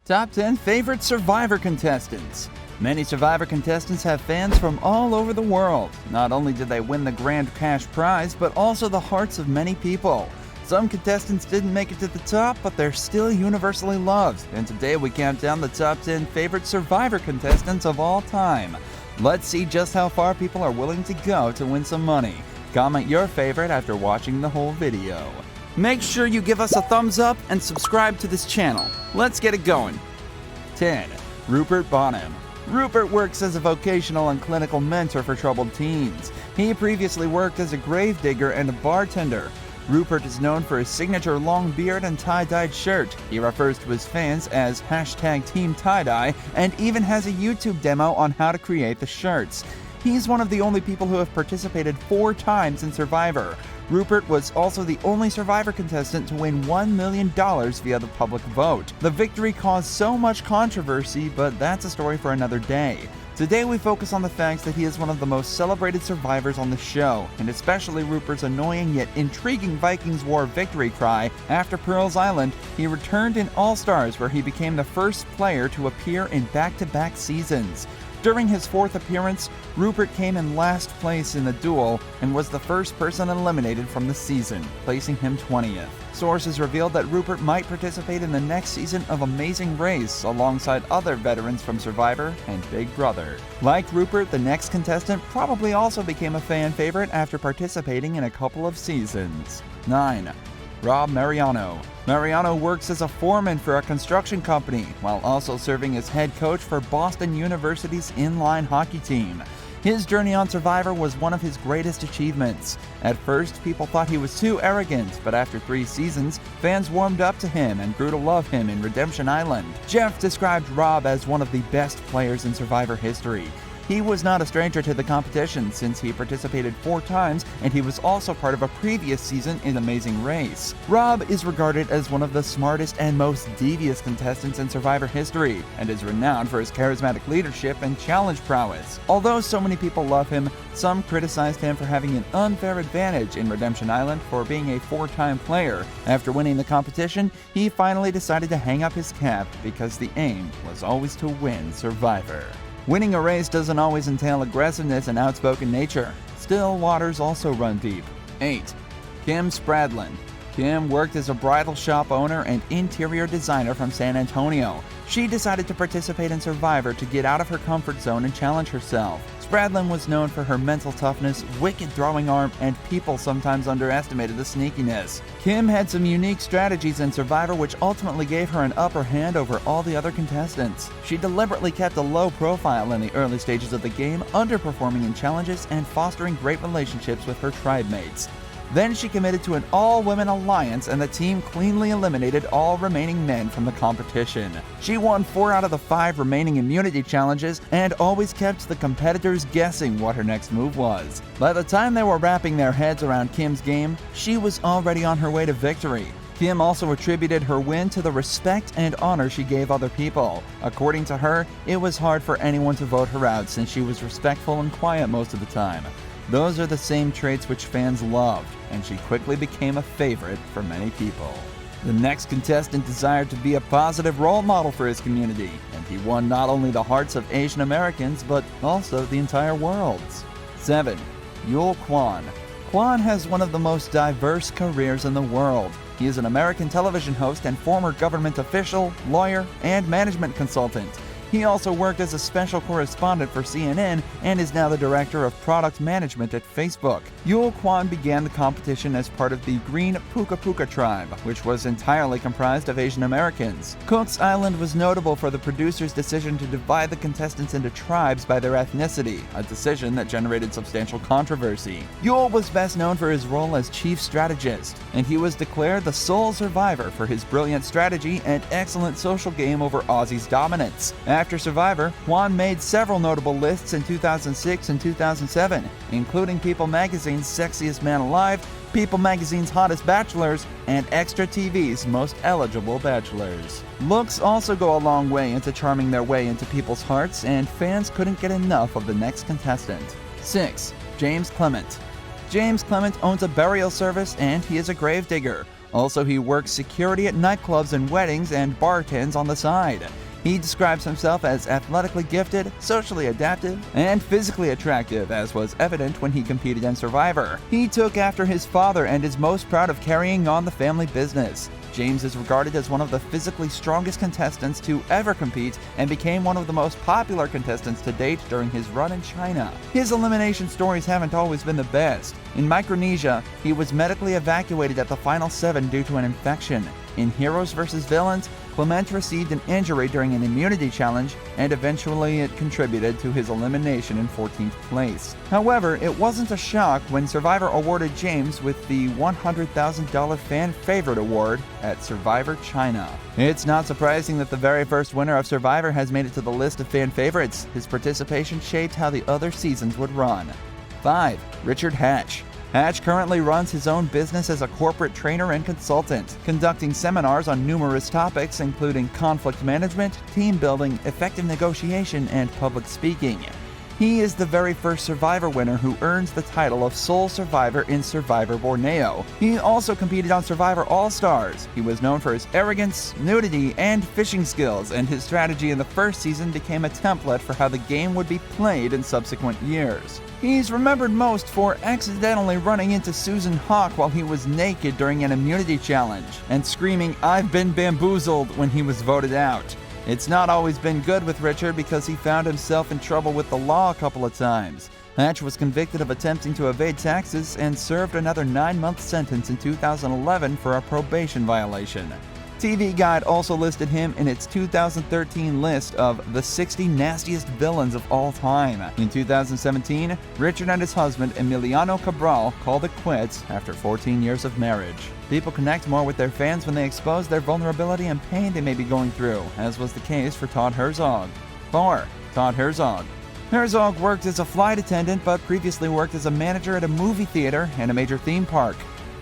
Top 10 Favorite Survivor Contestants. Many Survivor contestants have fans from all over the world. Not only did they win the grand cash prize, but also the hearts of many people. Some contestants didn't make it to the top, but they're still universally loved. And today we count down the top 10 favorite Survivor contestants of all time. Let's see just how far people are willing to go to win some money. Comment your favorite after watching the whole video. Make sure you give us a thumbs up and subscribe to this channel. Let's get it going. 10. Rupert Bonham. Rupert works as a vocational and clinical mentor for troubled teens. He previously worked as a gravedigger and a bartender. Rupert is known for his signature long beard and tie-dyed shirt. He refers to his fans as #Team Tie-Dye and even has a YouTube demo on how to create the shirts. He's one of the only people who have participated 4 times in Survivor. Rupert was also the only Survivor contestant to win $1 million via the public vote. The victory caused so much controversy, but that's a story for another day. Today we focus on the fact that he is one of the most celebrated survivors on the show, and especially Rupert's annoying yet intriguing Vikings War victory cry. After Pearl's Island, he returned in All-Stars, where he became the first player to appear in back-to-back seasons. During his 4th appearance, Rupert came in last place in the duel and was the first person eliminated from the season, placing him 20th. Sources revealed that Rupert might participate in the next season of Amazing Race alongside other veterans from Survivor and Big Brother. Like Rupert, the next contestant probably also became a fan favorite after participating in a couple of seasons. 9. Rob Mariano. Mariano works as a foreman for a construction company, while also serving as head coach for Boston University's inline hockey team. His journey on Survivor was one of his greatest achievements. At first, people thought he was too arrogant, but after 3 seasons, fans warmed up to him and grew to love him in Redemption Island. Jeff described Rob as one of the best players in Survivor history. He was not a stranger to the competition since he participated 4 times, and he was also part of a previous season in Amazing Race. Rob is regarded as one of the smartest and most devious contestants in Survivor history, and is renowned for his charismatic leadership and challenge prowess. Although so many people love him, some criticized him for having an unfair advantage in Redemption Island for being a 4-time player. After winning the competition, he finally decided to hang up his cap because the aim was always to win Survivor. Winning a race doesn't always entail aggressiveness and outspoken nature. Still waters also run deep. 8. Kim Spradlin. Kim worked as a bridal shop owner and interior designer from San Antonio. She decided to participate in Survivor to get out of her comfort zone and challenge herself. Spradlin was known for her mental toughness, wicked throwing arm, and people sometimes underestimated the sneakiness. Kim had some unique strategies in Survivor which ultimately gave her an upper hand over all the other contestants. She deliberately kept a low profile in the early stages of the game, underperforming in challenges and fostering great relationships with her tribe mates. Then she committed to an all-women alliance, and the team cleanly eliminated all remaining men from the competition. She won 4 out of the 5 remaining immunity challenges and always kept the competitors guessing what her next move was. By the time they were wrapping their heads around Kim's game, she was already on her way to victory. Kim also attributed her win to the respect and honor she gave other people. According to her, it was hard for anyone to vote her out since she was respectful and quiet most of the time. Those are the same traits which fans loved, and she quickly became a favorite for many people. The next contestant desired to be a positive role model for his community, and he won not only the hearts of Asian Americans, but also the entire world. 7. Yul Kwon. Kwon has one of the most diverse careers in the world. He is an American television host and former government official, lawyer, and management consultant. He also worked as a special correspondent for CNN and is now the director of product management at Facebook. Yul Kwon began the competition as part of the Green Puka Puka tribe, which was entirely comprised of Asian Americans. Cook's Island was notable for the producers' decision to divide the contestants into tribes by their ethnicity, a decision that generated substantial controversy. Yul was best known for his role as chief strategist, and he was declared the sole survivor for his brilliant strategy and excellent social game over Aussie's dominance. After Survivor, Kwon made several notable lists in 2006 and 2007, including People Magazine's Sexiest Man Alive, People Magazine's Hottest Bachelors, and Extra TV's Most Eligible Bachelors. Looks also go a long way into charming their way into people's hearts, and fans couldn't get enough of the next contestant. 6. James Clement. James Clement owns a burial service and he is a gravedigger. Also, he works security at nightclubs and weddings and bartends on the side. He describes himself as athletically gifted, socially adaptive, and physically attractive, as was evident when he competed in Survivor. He took after his father and is most proud of carrying on the family business. James is regarded as one of the physically strongest contestants to ever compete and became one of the most popular contestants to date during his run in China. His elimination stories haven't always been the best. In Micronesia, he was medically evacuated at the final 7 due to an infection. In Heroes vs. Villains, Clemente received an injury during an immunity challenge, and eventually it contributed to his elimination in 14th place. However, it wasn't a shock when Survivor awarded James with the $100,000 Fan Favorite Award at Survivor China. It's not surprising that the very first winner of Survivor has made it to the list of fan favorites. His participation shaped how the other seasons would run. 5. Richard Hatch. Hatch currently runs his own business as a corporate trainer and consultant, conducting seminars on numerous topics including conflict management, team building, effective negotiation, and public speaking. He is the very first Survivor winner who earns the title of sole survivor in Survivor Borneo. He also competed on Survivor All-Stars. He was known for his arrogance, nudity, and fishing skills, and his strategy in the first season became a template for how the game would be played in subsequent years. He's remembered most for accidentally running into Susan Hawk while he was naked during an immunity challenge, and screaming, "I've been bamboozled," when he was voted out. It's not always been good with Richard because he found himself in trouble with the law a couple of times. Hatch was convicted of attempting to evade taxes and served another 9-month sentence in 2011 for a probation violation. TV Guide also listed him in its 2013 list of the 60 nastiest villains of all time. In 2017, Richard and his husband Emiliano Cabral called it quits after 14 years of marriage. People connect more with their fans when they expose their vulnerability and pain they may be going through, as was the case for Todd Herzog. 4. Todd Herzog. Herzog worked as a flight attendant but previously worked as a manager at a movie theater and a major theme park.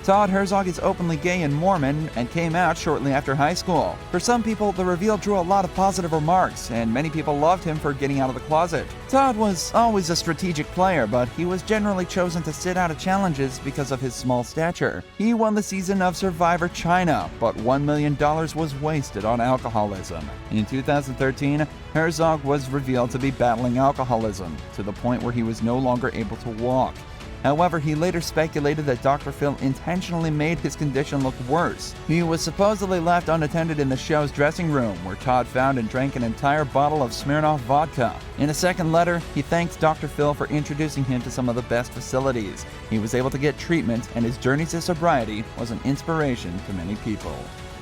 Todd Herzog is openly gay and Mormon and came out shortly after high school. For some people, the reveal drew a lot of positive remarks, and many people loved him for getting out of the closet. Todd was always a strategic player, but he was generally chosen to sit out of challenges because of his small stature. He won the season of Survivor China, but $1 million was wasted on alcoholism. In 2013, Herzog was revealed to be battling alcoholism, to the point where he was no longer able to walk. However, he later speculated that Dr. Phil intentionally made his condition look worse. He was supposedly left unattended in the show's dressing room, where Todd found and drank an entire bottle of Smirnoff vodka. In a second letter, he thanked Dr. Phil for introducing him to some of the best facilities. He was able to get treatment, and his journey to sobriety was an inspiration to many people.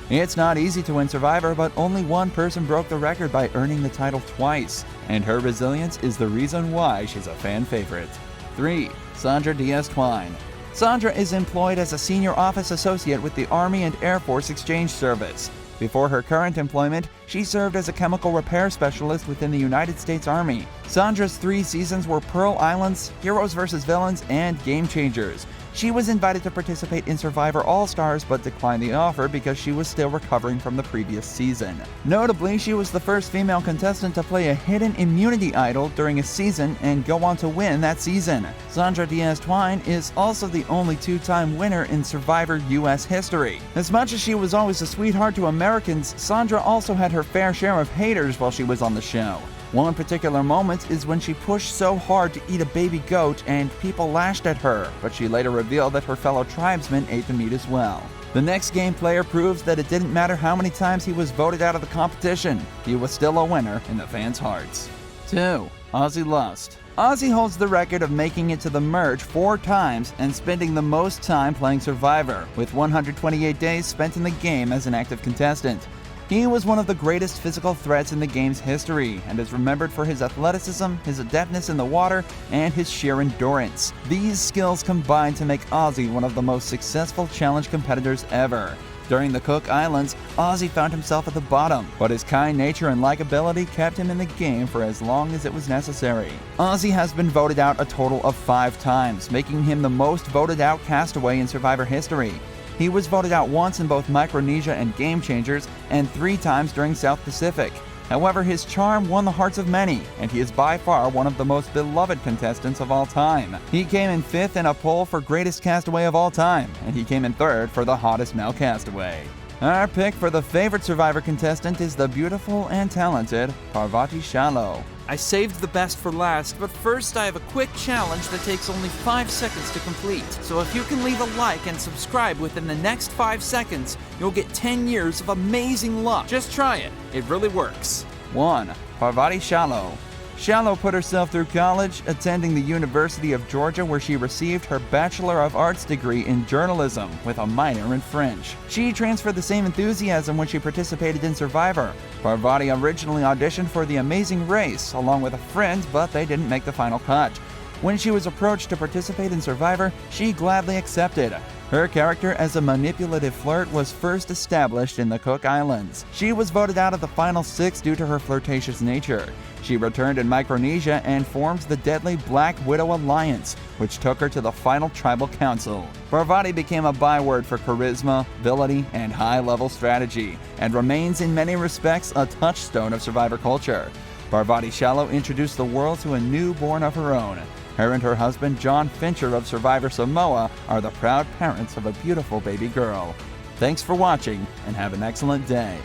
It's not easy to win Survivor, but only one person broke the record by earning the title twice, and her resilience is the reason why she's a fan favorite. 3. Sandra Diaz-Twine. Sandra is employed as a senior office associate with the Army and Air Force Exchange Service. Before her current employment, she served as a chemical repair specialist within the United States Army. Sandra's 3 seasons were Pearl Islands, Heroes vs. Villains, and Game Changers. She was invited to participate in Survivor All-Stars but declined the offer because she was still recovering from the previous season. Notably, she was the first female contestant to play a hidden immunity idol during a season and go on to win that season. Sandra Diaz-Twine is also the only 2-time winner in Survivor US history. As much as she was always a sweetheart to Americans, Sandra also had her fair share of haters while she was on the show. One particular moment is when she pushed so hard to eat a baby goat and people lashed at her, but she later revealed that her fellow tribesmen ate the meat as well. The next game player proves that it didn't matter how many times he was voted out of the competition, he was still a winner in the fans' hearts. 2. Ozzy Lust. Ozzy holds the record of making it to the merge 4 times and spending the most time playing Survivor, with 128 days spent in the game as an active contestant. He was one of the greatest physical threats in the game's history, and is remembered for his athleticism, his adeptness in the water, and his sheer endurance. These skills combined to make Ozzy one of the most successful challenge competitors ever. During the Cook Islands, Ozzy found himself at the bottom, but his kind nature and likability kept him in the game for as long as it was necessary. Ozzy has been voted out a total of 5 times, making him the most voted out castaway in Survivor history. He was voted out once in both Micronesia and Game Changers, and 3 times during South Pacific. However, his charm won the hearts of many, and he is by far one of the most beloved contestants of all time. He came in 5th in a poll for greatest castaway of all time, and he came in 3rd for the hottest male castaway. Our pick for the favorite Survivor contestant is the beautiful and talented Parvati Shallow. I saved the best for last, but first I have a quick challenge that takes only 5 seconds to complete. So if you can leave a like and subscribe within the next 5 seconds, you'll get 10 years of amazing luck. Just try it. It really works. 1. Parvati Shallow. Shallow put herself through college, attending the University of Georgia, where she received her Bachelor of Arts degree in journalism with a minor in French. She transferred the same enthusiasm when she participated in Survivor. Parvati originally auditioned for The Amazing Race along with a friend, but they didn't make the final cut. When she was approached to participate in Survivor, she gladly accepted. Her character as a manipulative flirt was first established in the Cook Islands. She was voted out of the final 6 due to her flirtatious nature. She returned in Micronesia and formed the deadly Black Widow Alliance, which took her to the final tribal council. Parvati became a byword for charisma, ability, and high-level strategy, and remains in many respects a touchstone of Survivor culture. Parvati Shallow introduced the world to a newborn of her own. Her and her husband, John Fincher of Survivor Samoa, are the proud parents of a beautiful baby girl. Thanks for watching, and have an excellent day.